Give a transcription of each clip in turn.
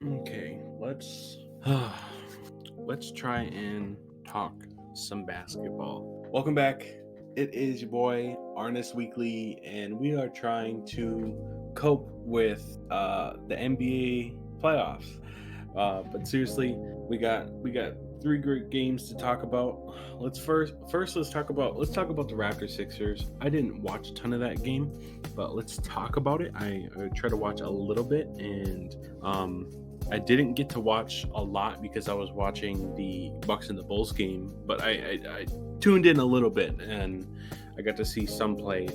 Okay, let's try and talk some basketball. Welcome back. It is your boy Arnis Weekly, and we are trying to cope with the NBA playoffs. But seriously, we got three great games to talk about. Let's talk about the Raptors Sixers. I didn't watch a ton of that game, but let's talk about it. I tried to watch a little bit, and I didn't get to watch a lot because I was watching the Bucks and the Bulls game, but I tuned in a little bit and I got to see some play.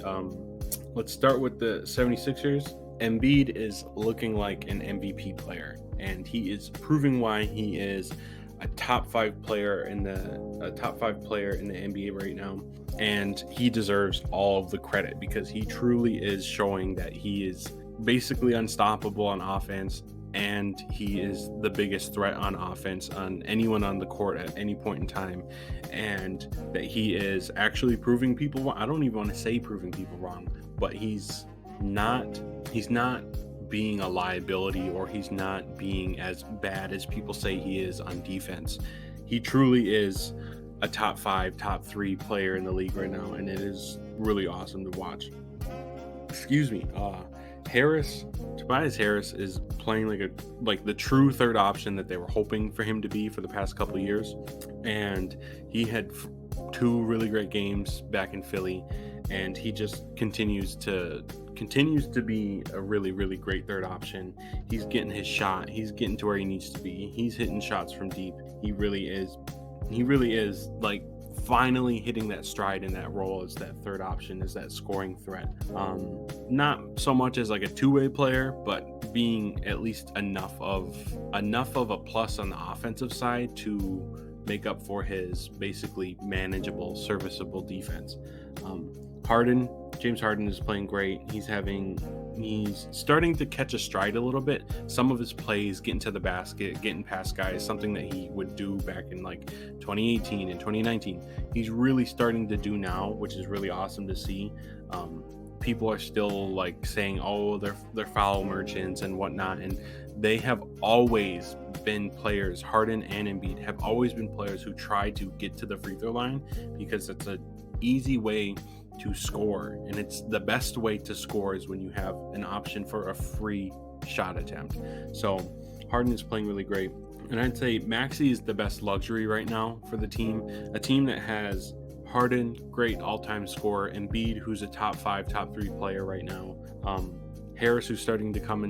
Let's start with the 76ers. Embiid is looking like an MVP player, and he is proving why he is a top five player in the NBA right now. And he deserves all of the credit because he truly is showing that he is basically unstoppable on offense, and he is the biggest threat on offense on anyone on the court at any point in time, and that he is actually proving people wrong. I don't even want to say proving people wrong, but he's not being a liability, or he's not being as bad as people say he is on defense. He truly is a top 5, top 3 player in the league right now, and it is really awesome to watch. Excuse me. Tobias Harris is playing like the true third option that they were hoping for him to be for the past couple of years, and he had two really great games back in Philly, and he just continues to be a really, really great third option. He's getting his shot. He's getting to where he needs to be. He's hitting shots from deep. He really is like finally hitting that stride in that role as that third option, as that scoring threat. Not so much as like a two-way player, but being at least enough of a plus on the offensive side to make up for his basically manageable, serviceable defense. James Harden is playing great. He's starting to catch a stride a little bit. Some of his plays, getting to the basket, getting past guys, something that he would do back in like 2018 and 2019. He's really starting to do now, which is really awesome to see. People are still like saying, "Oh, they're foul merchants and whatnot," and they have always been players. Harden and Embiid have always been players who try to get to the free throw line because it's an easy way to score, and it's the best way to score is when you have an option for a free shot attempt. So Harden is playing really great, and I'd say Maxey is the best luxury right now for the team. A team that has Harden, great all-time scorer, Embiid, who's a top 5, top 3 player right now, Harris, who's starting to come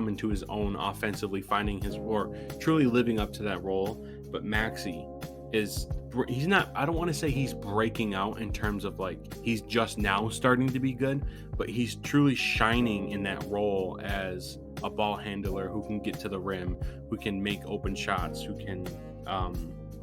into his own offensively, finding his, or truly living up to that role. But Maxey he's not, I don't want to say he's breaking out in terms of like he's just now starting to be good, but he's truly shining in that role as a ball handler who can get to the rim, who can make open shots, who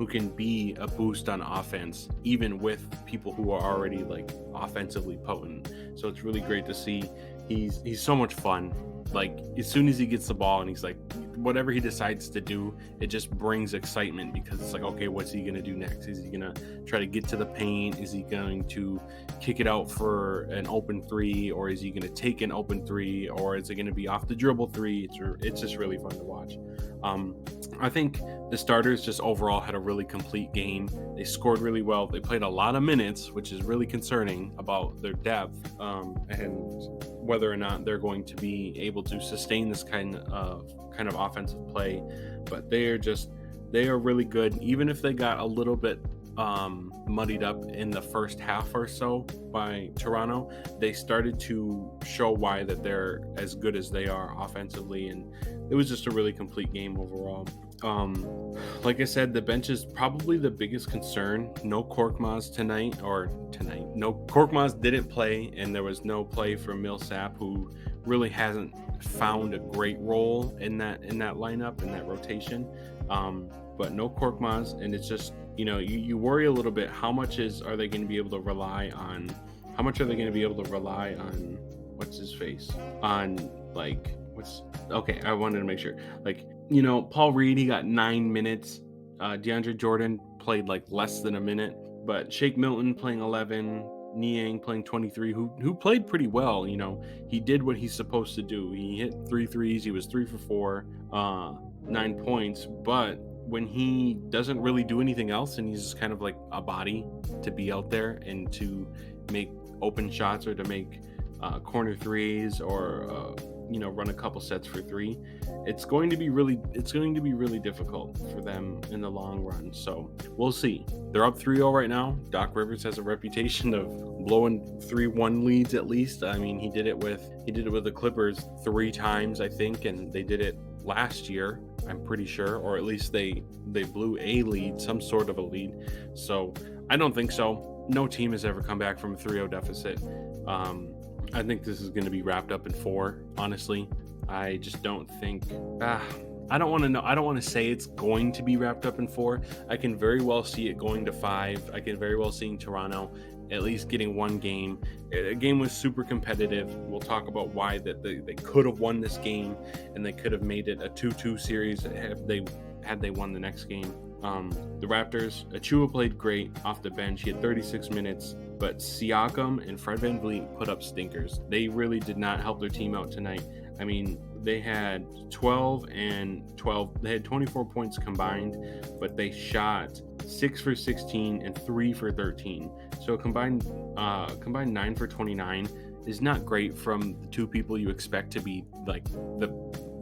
can be a boost on offense, even with people who are already like offensively potent. So it's really great to see. He's so much fun. Like as soon as he gets the ball and he's like, whatever he decides to do, it just brings excitement because it's like, okay, what's he gonna do next? Is he gonna try to get to the paint? Is he going to kick it out for an open three, or is he gonna take an open three, or is it gonna be off the dribble three? It's just really fun to watch. I think the starters just overall had a really complete game. They scored really well. They played a lot of minutes, which is really concerning about their depth, and whether or not they're going to be able to sustain this kind of offensive play. But they are really good. Even if they got a little bit muddied up in the first half or so by Toronto, they started to show why that they're as good as they are offensively, and it was just a really complete game overall. Like I said, the bench is probably the biggest concern. No Korkmaz tonight. No, Korkmaz didn't play, and there was no play from Millsap, who really hasn't found a great role in that lineup, in that rotation. But no Korkmaz, and it's just, you worry a little bit. How much are they going to be able to rely on? How much are they going to be able to rely on? What's his face? On like okay, I wanted to make sure. Like, Paul Reed, he got 9 minutes. DeAndre Jordan played like less than a minute, but Shake Milton playing 11. Niang playing 23, who played pretty well. He did what he's supposed to do. He hit 3 threes. He was 3 for 4, 9 points. But when he doesn't really do anything else, and he's just kind of like a body to be out there and to make open shots or to make corner threes or run a couple sets for 3, it's going to be really difficult for them in the long run. So we'll see. They're up 3-0 right now. Doc Rivers has a reputation of blowing 3-1 leads at least. I mean, he did it with the Clippers 3 times, I think, and they did it last year, I'm pretty sure, or at least they blew a lead, some sort of a lead. So I don't think so. No team has ever come back from a 3-0 deficit. I think this is going to be wrapped up in 4, honestly. I just don't think I don't want to say it's going to be wrapped up in 4. I can very well see it going to 5. I can very well see Toronto at least getting 1 game. A game was super competitive. We'll talk about why that they could have won this game, and they could have made it a 2-2 series had they won the next game. The Raptors, Achua played great off the bench. He had 36 minutes, but Siakam and Fred VanVleet put up stinkers. They really did not help their team out tonight. I mean, they had 12 and 12. They had 24 points combined, but they shot 6 for 16 and 3 for 13. So combined 9 for 29 is not great from the 2 people you expect to be like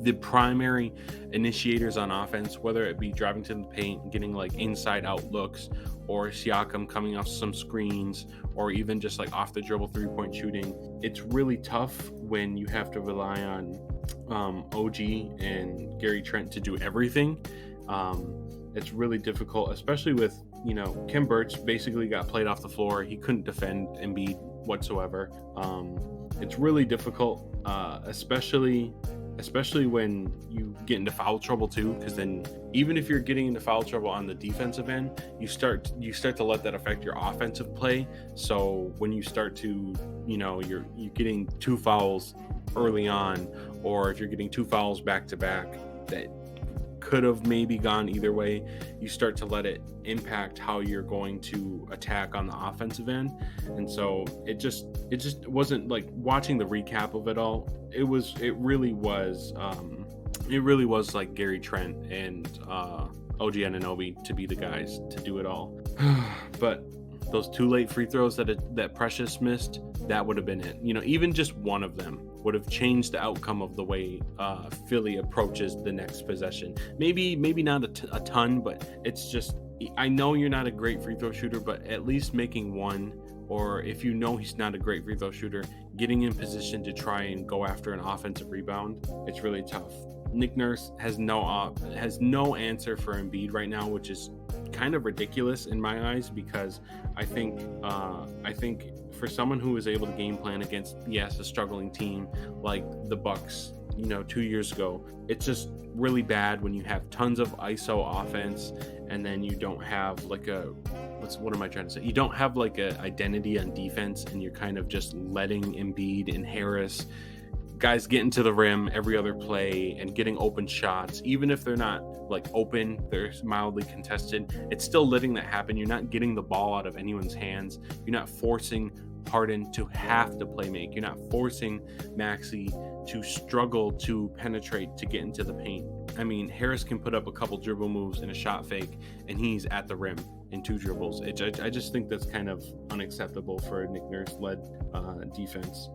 the primary initiators on offense, whether it be driving to the paint, getting like inside out looks, or Siakam coming off some screens, or even just like off the dribble 3-point shooting. It's really tough when you have to rely on OG and Gary Trent to do everything. It's really difficult, especially with, Khem Birch basically got played off the floor. He couldn't defend Embiid whatsoever. It's really difficult, especially when you get into foul trouble too, because then even if you're getting into foul trouble on the defensive end, you start to let that affect your offensive play. So when you start to, you're getting 2 fouls early on, or if you're getting 2 fouls back to back that could have maybe gone either way, you start to let it impact how you're going to attack on the offensive end. And so it just wasn't like watching the recap of it all. It really was like Gary Trent and OG Anunoby to be the guys to do it all. But those 2 late free throws that Precious missed, that would have been it. Even just one of them would have changed the outcome of the way Philly approaches the next possession. Maybe not a ton, but it's just, I know you're not a great free throw shooter, but at least making one, or if he's not a great free throw shooter, getting in position to try and go after an offensive rebound, it's really tough. Nick Nurse has no answer for Embiid right now, which is kind of ridiculous in my eyes, because I think for someone who is able to game plan against a struggling team like the Bucks, 2 years ago, it's just really bad when you have tons of ISO offense and then you don't have like what am I trying to say? You don't have like a identity on defense, and you're kind of just letting Embiid and Harris guys get into the rim every other play and getting open shots, even if they're not like open, they're mildly contested. It's still letting that happen. You're not getting the ball out of anyone's hands. You're not forcing Harden to have to play make. You're not forcing Maxey to struggle to penetrate to get into the paint. I mean, Harris can put up a couple dribble moves and a shot fake, and he's at the rim in 2 dribbles. I just think that's kind of unacceptable for a Nick Nurse-led defense.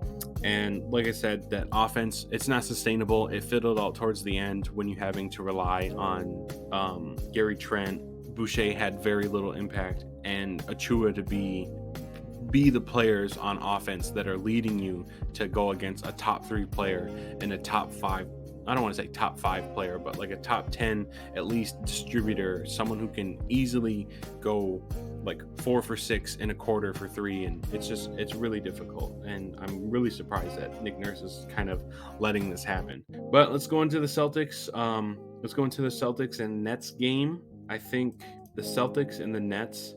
And like I said, that offense, it's not sustainable. It fiddled out towards the end when you're having to rely on Gary Trent. Boucher had very little impact, and Achua to be the players on offense that are leading you to go against a top 3 player and a top 5. I don't want to say top 5 player, but like a top 10 at least distributor, someone who can easily go like 4 for 6 in a quarter for 3, and it's really difficult. And I'm really surprised that Nick Nurse is kind of letting this happen. But let's go into the Celtics. Let's go into the Celtics and Nets game. I think the Celtics and the Nets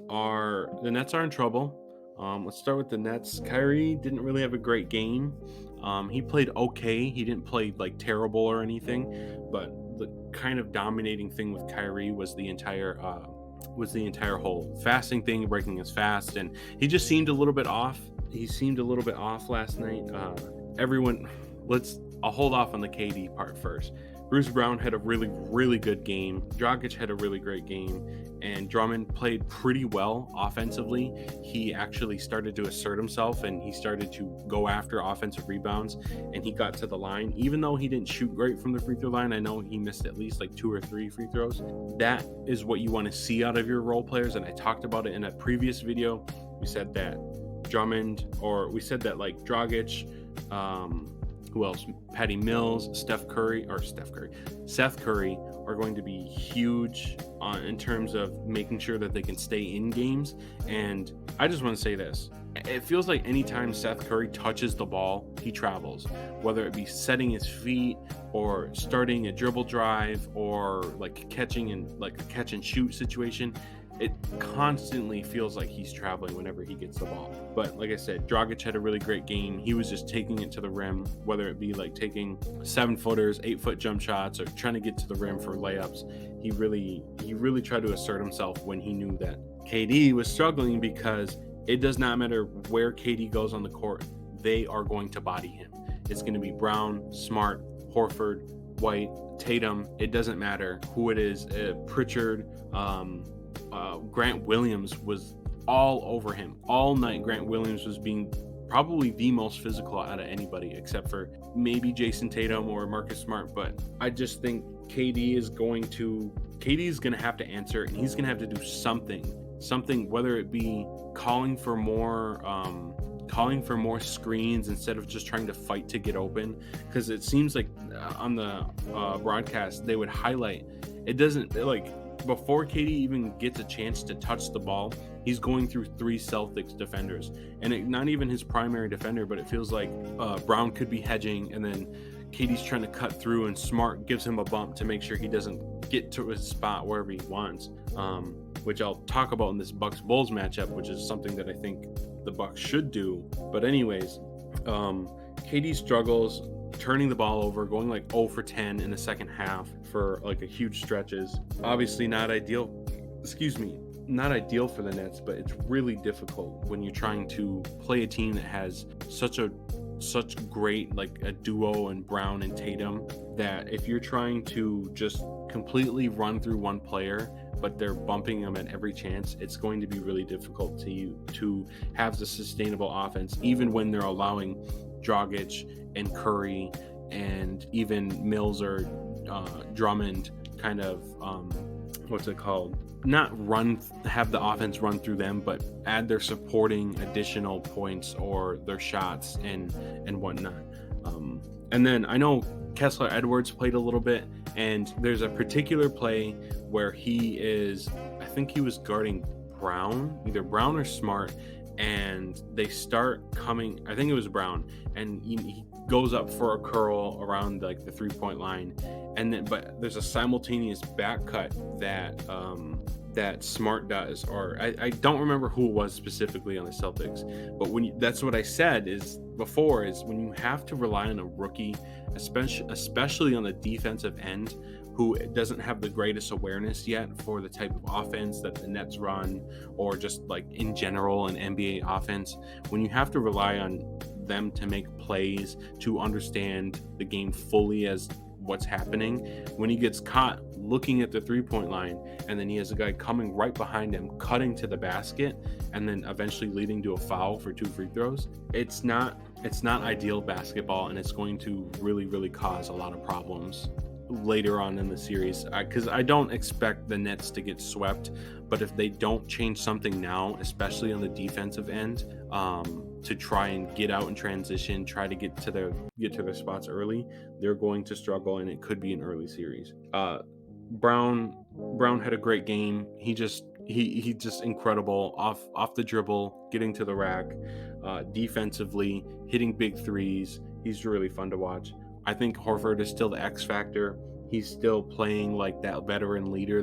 are in trouble. Let's start with the Nets. Kyrie didn't really have a great game. He played okay. He didn't play like terrible or anything, but the kind of dominating thing with Kyrie was the entire was the entire whole fasting thing, breaking his fast, and he just seemed a little bit off. He seemed a little bit off last night. I'll hold off on the KD part first. Bruce Brown had a really, really good game. Dragic had a really great game, and Drummond played pretty well offensively. He actually started to assert himself, and he started to go after offensive rebounds, and he got to the line. Even though he didn't shoot great from the free throw line, I know he missed at least like 2 or 3 free throws. That is what you want to see out of your role players, and I talked about it in a previous video. We said that Dragic, who else? Patty Mills, Seth Curry are going to be huge in terms of making sure that they can stay in games. And I just want to say this. It feels like anytime Seth Curry touches the ball, he travels, whether it be setting his feet or starting a dribble drive or like a catch and shoot situation. It constantly feels like he's traveling whenever he gets the ball. But like I said, Dragic had a really great game. He was just taking it to the rim, whether it be like taking 7-footers, 8-foot jump shots, or trying to get to the rim for layups. He really tried to assert himself when he knew that KD was struggling, because it does not matter where KD goes on the court. They are going to body him. It's going to be Brown, Smart, Horford, White, Tatum. It doesn't matter who it is. Pritchard, Grant Williams was all over him all night. Grant Williams was being probably the most physical out of anybody, except for maybe Jason Tatum or Marcus Smart. But I just think KD is going to have to answer, and he's going to have to do something, whether it be calling for more screens instead of just trying to fight to get open. Because it seems like on the broadcast they would highlight, it doesn't like, before KD even gets a chance to touch the ball, he's going through 3 Celtics defenders, and not even his primary defender, but it feels like Brown could be hedging, and then KD's trying to cut through, and Smart gives him a bump to make sure he doesn't get to his spot wherever he wants, which I'll talk about in this Bucks-Bulls matchup, which is something that I think the Bucks should do. But anyways, KD struggles turning the ball over, going like 0 for 10 in the second half for like a huge stretches. Obviously not ideal for the Nets, but it's really difficult when you're trying to play a team that has such great like a duo in Brown and Tatum, that if you're trying to just completely run through one player but they're bumping them at every chance, it's going to be really difficult to have the sustainable offense, even when they're allowing Dragic and Curry and even Mills or Drummond kind of not have the offense run through them, but add their supporting additional points or their shots and whatnot. And then I know Kessler Edwards played a little bit, and there's a particular play where I think he was guarding either Brown or Smart, and they start coming, I think it was Brown, and he goes up for a curl around like the 3-point line, but there's a simultaneous back cut that Smart does, or I don't remember who it was specifically on the Celtics, but that's what I said before is when you have to rely on a rookie, especially on the defensive end, who doesn't have the greatest awareness yet for the type of offense that the Nets run, or just like in general an NBA offense, when you have to rely on them to make plays, to understand the game fully as what's happening, when he gets caught looking at the 3-point line and then he has a guy coming right behind him cutting to the basket and then eventually leading to a foul for 2 free throws, it's not ideal basketball, and it's going to really, really cause a lot of problems later on in the series, because I don't expect the Nets to get swept, but if they don't change something now, especially on the defensive end, to try and get out in transition, try to get to their spots early, they're going to struggle, and it could be an early series. Brown had a great game. He just incredible off the dribble, getting to the rack, defensively hitting big threes. He's really fun to watch. I think Horford is still the X factor. He's still playing like that veteran leader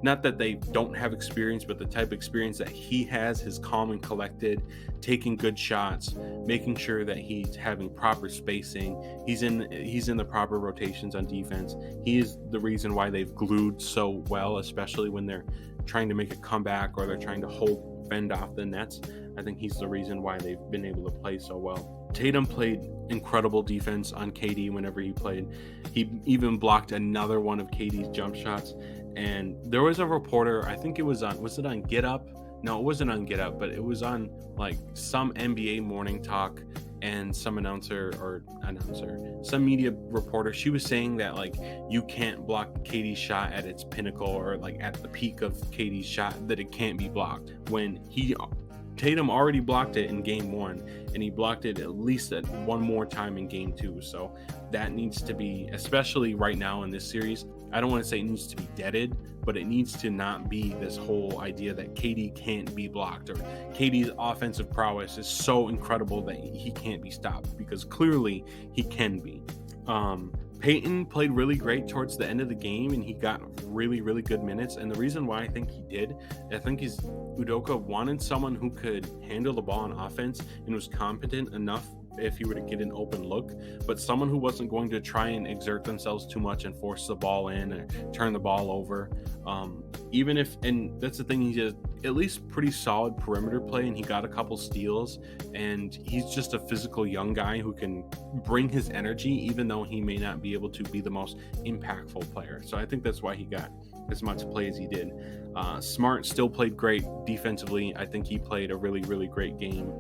not that they don't have experience, but the type of experience that he has, his calm and collected, taking good shots, making sure that he's having proper spacing. He's in the proper rotations on defense. He is the reason why they've glued so well, especially when they're trying to make a comeback or they're trying to fend off the Nets. I think he's the reason why they've been able to play so well. Tatum played incredible defense on KD whenever he played. He even blocked another one of KD's jump shots. And there was a reporter, I think it was it on Get Up? No, it wasn't on Get Up, but it was on like some NBA morning talk, and some some media reporter, she was saying that like you can't block KD's shot at its pinnacle or like at the peak of KD's shot, that it can't be blocked, when Tatum already blocked it in game 1, and he blocked it at least one more time in game 2. So that needs to be, especially right now in this series, I don't want to say it needs to be deaded, but it needs to not be this whole idea that KD can't be blocked, or KD's offensive prowess is so incredible that he can't be stopped, because clearly he can be. Peyton played really great towards the end of the game, and he got really, really good minutes. And the reason why I think he did, I think is Udoka wanted someone who could handle the ball on offense and was competent enough if he were to get an open look, but someone who wasn't going to try and exert themselves too much and force the ball in or turn the ball over. Even if, and that's the thing, he did at least pretty solid perimeter play, and he got a couple steals, and he's just a physical young guy who can bring his energy, even though he may not be able to be the most impactful player. So I think that's why he got as much play as he did. Smart still played great defensively. I think he played a really, really great game.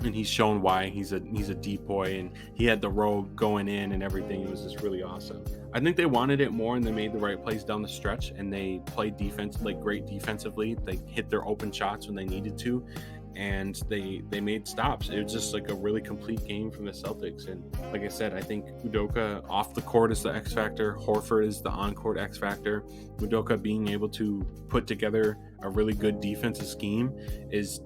And he's shown why he's a deep boy, and he had the rogue going in and everything. It was just really awesome. I think they wanted it more, and they made the right plays down the stretch, and they played defense like great defensively. They hit their open shots when they needed to, and they made stops. It was just like a really complete game from the Celtics. And like I said, I think Udoka off the court is the X factor. Horford is the on-court X factor. Udoka being able to put together a really good defensive scheme is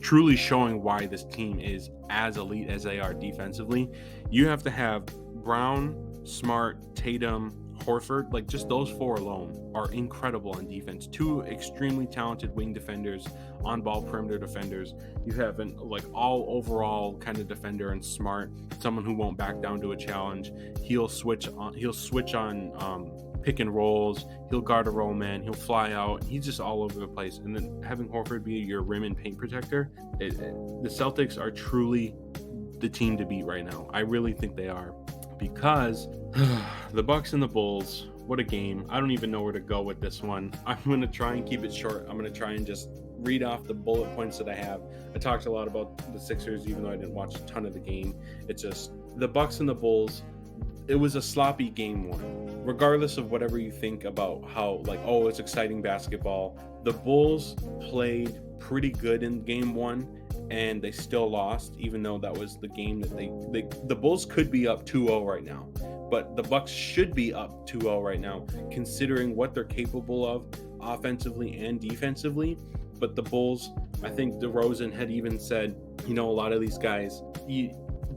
truly showing why this team is as elite as they are defensively. You have to have Brown, Smart, Tatum, Horford, like just those four alone are incredible on defense. Two extremely talented wing defenders, on-ball perimeter defenders. You have an like all overall kind of defender and Smart, someone who won't back down to a challenge. He'll switch on pick and rolls. He'll guard a roll man. He'll fly out. He's just all over the place. And then having Horford be your rim and paint protector, the Celtics are truly the team to beat right now. I really think they are, because the Bucks and the Bulls, what a game. I don't even know where to go with this one. I'm going to try and keep it short. I'm going to try and just read off the bullet points that I have. I talked a lot about the Sixers, even though I didn't watch a ton of the game. It's just the Bucks and the Bulls. It was a sloppy game one. Regardless of whatever you think about how, like, oh, it's exciting basketball, the Bulls played pretty good in game one, and they still lost, even though that was the game that the Bulls could be up 2-0 right now. But the Bucks should be up 2-0 right now, considering what they're capable of offensively and defensively. But the Bulls, I think DeRozan had even said, you know, a lot of these guys,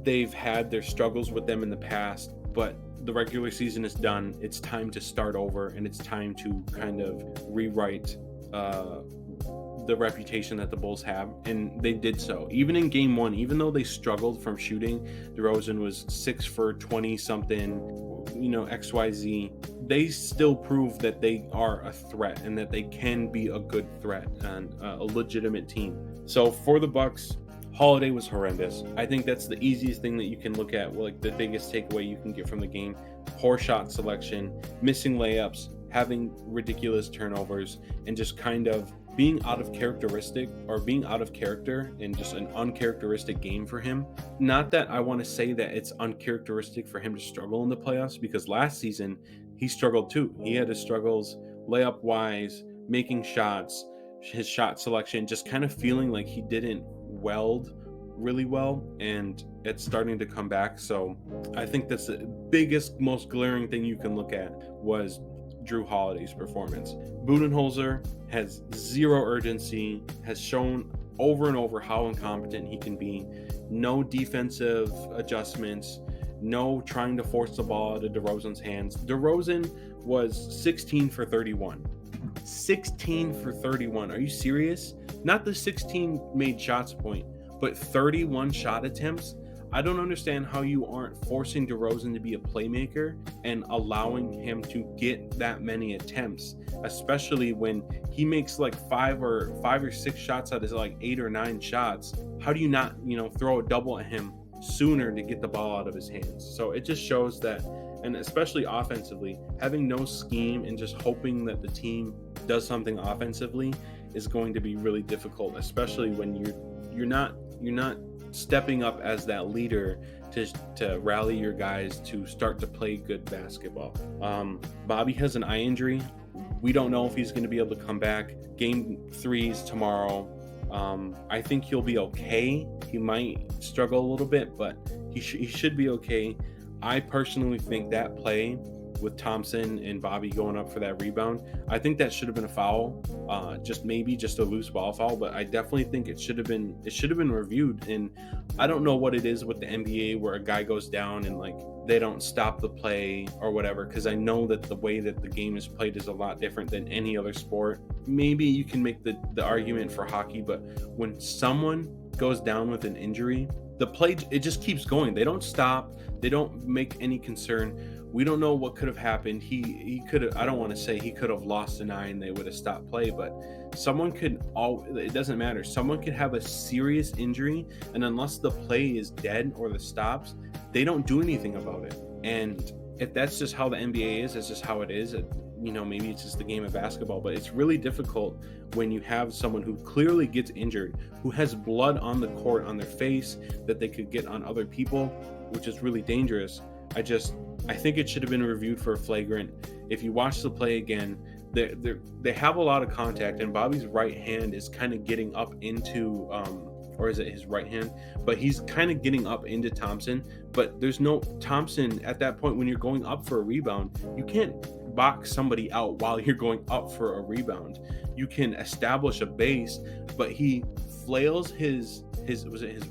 they've had their struggles with them in the past, but the regular season is done. It's time to start over, and it's time to kind of rewrite the reputation that the Bulls have, and they did so. Even in game one, even though they struggled from shooting, DeRozan was 6 for 20 something, you know, XYZ, they still proved that they are a threat and that they can be a good threat and a legitimate team. So for the Bucks, Holiday was horrendous. I think that's the easiest thing that you can look at, like the biggest takeaway you can get from the game. Poor shot selection, missing layups, having ridiculous turnovers, and just kind of being out of character in just an uncharacteristic game for him. Not that I want to say that it's uncharacteristic for him to struggle in the playoffs, because last season he struggled too. He had his struggles layup wise, making shots, his shot selection, just kind of feeling like he didn't weld really well, and it's starting to come back. So I think that's the biggest, most glaring thing you can look at was Drew Holiday's performance. Budenholzer has zero urgency, has shown over and over how incompetent he can be. No defensive adjustments, no trying to force the ball out of DeRozan's hands. DeRozan was 16 for 31. 16 for 31. Are you serious? Not the 16 made shots point, but 31 shot attempts. I don't understand how you aren't forcing DeRozan to be a playmaker and allowing him to get that many attempts, especially when he makes like five or six shots out of like 8 or 9 shots. How do you not, throw a double at him sooner to get the ball out of his hands? So it just shows that, and especially offensively, having no scheme and just hoping that the team does something offensively is going to be really difficult, especially when you're not stepping up as that leader to rally your guys to start to play good basketball. Bobby has an eye injury. We don't know if he's going to be able to come back. Game 3's tomorrow. I think he'll be okay. He might struggle a little bit, but he should be okay. I personally think that play with Thompson and Bobby going up for that rebound, I think that should have been a foul, just a loose ball foul, but I definitely think it should have been reviewed. And I don't know what it is with the NBA where a guy goes down and like they don't stop the play or whatever, because I know that the way that the game is played is a lot different than any other sport. Maybe you can make the argument for hockey, but when someone goes down with an injury, the play, it just keeps going. They don't stop. They don't make any concern. We don't know what could have happened. He could have, I don't want to say he could have lost an eye and they would have stopped play, but someone could, it doesn't matter. Someone could have a serious injury, and unless the play is dead or the stops, they don't do anything about it. And if that's just how the NBA is, it's just how it is. Maybe it's just the game of basketball, but it's really difficult when you have someone who clearly gets injured, who has blood on the court, on their face, that they could get on other people, which is really dangerous. I think it should have been reviewed for a flagrant. If you watch the play again, they have a lot of contact, and Bobby's right hand is kind of getting up into, or is it his right hand? But he's kind of getting up into Thompson, but there's no Thompson at that point. When you're going up for a rebound, you can't box somebody out while you're going up for a rebound. You can establish a base, but he flails his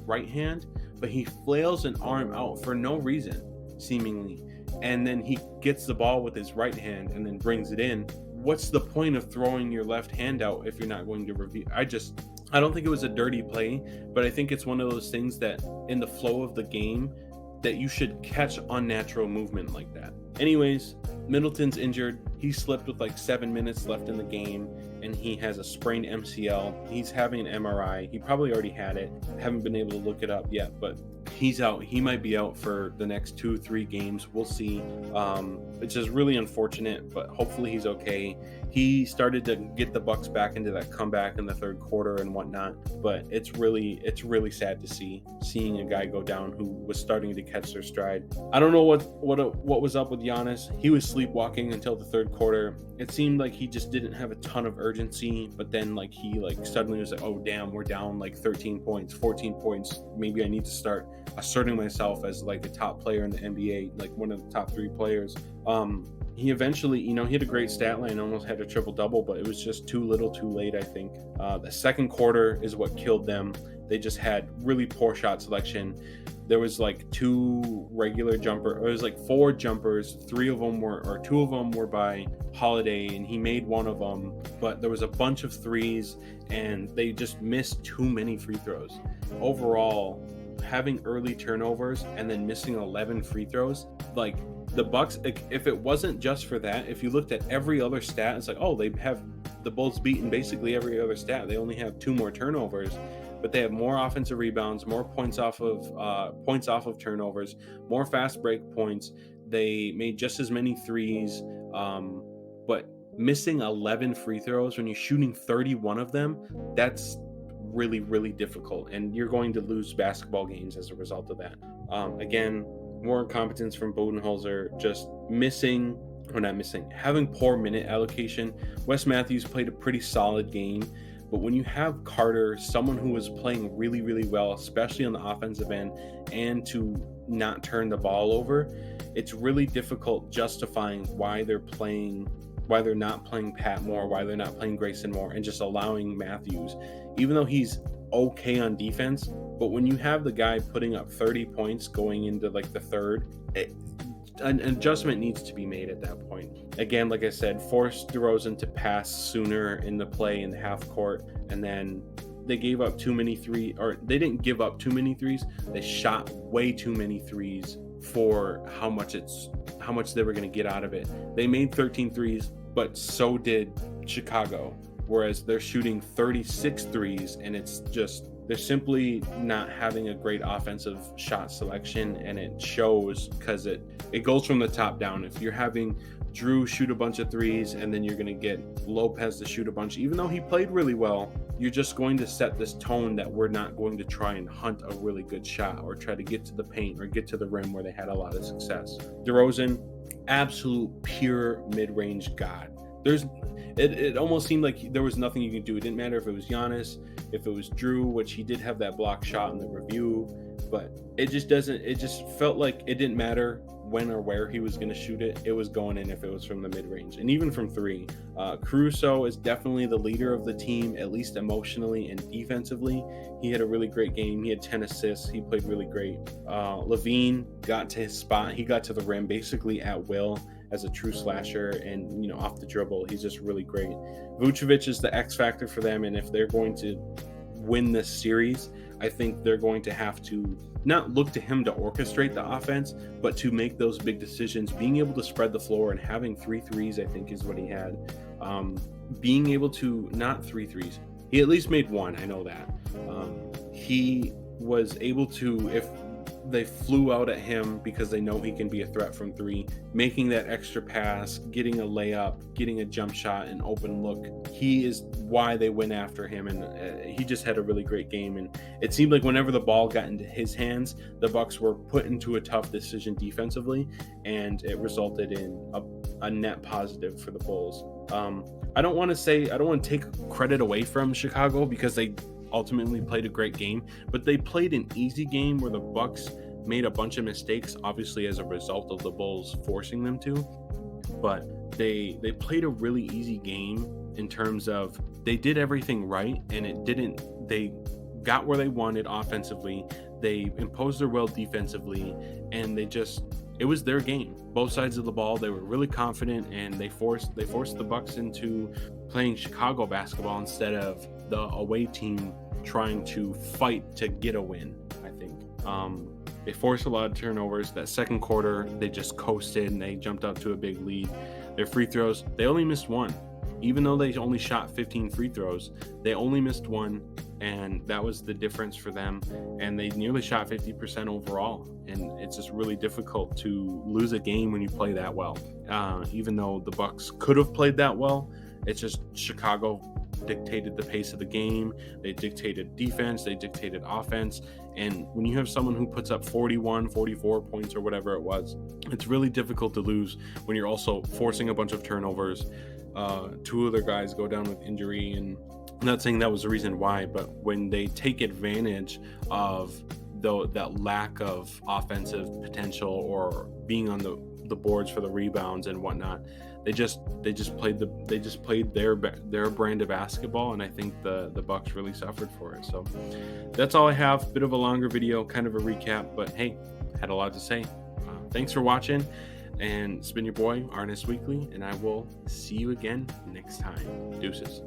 right hand, but he flails an arm out for no reason, seemingly. And then he gets the ball with his right hand and then brings it in. What's the point of throwing your left hand out if you're not going to review? I don't think it was a dirty play, but I think it's one of those things that in the flow of the game that you should catch unnatural movement like that. Anyways, Middleton's injured. He slipped with like 7 minutes left in the game, and he has a sprained MCL. He's having an MRI. He probably already had it. Haven't been able to look it up yet, but he's out. He might be out for the next 2-3 games. We'll see. It's just really unfortunate, but hopefully he's okay. He started to get the Bucks back into that comeback in the third quarter and whatnot, but it's really sad to seeing a guy go down who was starting to catch their stride. I don't know what was up with Giannis. He was sleepwalking until the third quarter. It seemed like he just didn't have a ton of urgency, but then he suddenly was like, oh damn, we're down 13 points, 14 points. Maybe I need to start asserting myself as a top player in the NBA, one of the top 3 players. He eventually, he had a great stat line, almost had a triple-double, but it was just too little too late, I think. The second quarter is what killed them. They just had really poor shot selection. There was 2 regular jumper, it was 4 jumpers, 2 of them were by Holiday, and he made one of them, but there was a bunch of threes, and they just missed too many free throws. Overall, having early turnovers and then missing 11 free throws, the Bucks, if it wasn't just for that, if you looked at every other stat, it's they have the Bulls beaten basically every other stat. They only have 2 more turnovers, but they have more offensive rebounds, more points off of turnovers, more fast break points. They made just as many threes, but missing 11 free throws when you're shooting 31 of them, that's really, really difficult, and you're going to lose basketball games as a result of that. Again, more incompetence from Budenholzer, just having poor minute allocation. Wes Matthews played a pretty solid game, but when you have Carter, someone who was playing really, really well, especially on the offensive end, and to not turn the ball over, it's really difficult justifying why they're not playing Pat Moore, why they're not playing Grayson Moore, and just allowing Matthews, even though he's okay on defense. But when you have the guy putting up 30 points going into the third, an adjustment needs to be made at that point. Again, like I said, force DeRozan to pass sooner in the play in the half court, and then they gave up too many threes, or they didn't give up too many threes. They shot way too many threes for how much they were going to get out of it. They made 13 threes, but so did Chicago, whereas they're shooting 36 threes, and it's just, they're simply not having a great offensive shot selection, and it shows because it goes from the top down. If you're having Drew shoot a bunch of threes and then you're going to get Lopez to shoot a bunch, even though he played really well, you're just going to set this tone that we're not going to try and hunt a really good shot or try to get to the paint or get to the rim where they had a lot of success. DeRozan, absolute pure mid-range god. It almost seemed like there was nothing you could do. It didn't matter if it was Giannis, if it was Drew, which he did have that block shot in the review, but it just felt like it didn't matter when or where he was going to shoot it. It was going in if it was from the mid-range, and even from three. Caruso is definitely the leader of the team, at least emotionally and defensively. He had a really great game. He had 10 assists. He played really great. Levine got to his spot. He got to the rim basically at will as a true slasher, and off the dribble, he's just really great. Vucevic is the X factor for them, and if they're going to win this series, I think they're going to have to not look to him to orchestrate the offense, but to make those big decisions. Being able to spread the floor and having 3 threes, I think, is what he had. Being able to, not 3 threes, he at least made 1, I know that. He was able to, if they flew out at him because they know he can be a threat from 3, making that extra pass, getting a layup, getting a jump shot, an open look. He is why they went after him, and he just had a really great game. And it seemed like whenever the ball got into his hands, the Bucks were put into a tough decision defensively, and it resulted in a net positive for the Bulls. I don't want to take credit away from Chicago because they ultimately played a great game, but they played an easy game where the Bucks made a bunch of mistakes, obviously as a result of the Bulls forcing them to, but they played a really easy game in terms of they did everything right, and they got where they wanted offensively, they imposed their will defensively, and it was their game. Both sides of the ball, they were really confident, and they forced the Bucks into playing Chicago basketball instead of the away team trying to fight to get a win. I think they forced a lot of turnovers. That second quarter, they just coasted and they jumped up to a big lead. Their free throws, they only missed 1. Even though they only shot 15 free throws, they only missed 1, and that was the difference for them. And they nearly shot 50% overall, and it's just really difficult to lose a game when you play that well. Even though the Bucks could have played that well, it's just Chicago dictated the pace of the game. They dictated defense, they dictated offense, and when you have someone who puts up 41, 44 points or whatever it was, it's really difficult to lose when you're also forcing a bunch of turnovers. 2 other guys go down with injury, and I'm not saying that was the reason why, but when they take advantage of that lack of offensive potential or being on the boards for the rebounds and whatnot, they just played their brand of basketball, and I think the Bucks really suffered for it. So that's all I have. Bit of a longer video, kind of a recap, but hey, had a lot to say. Thanks for watching, and it's been your boy Arnest Weekly, and I will see you again next time. Deuces.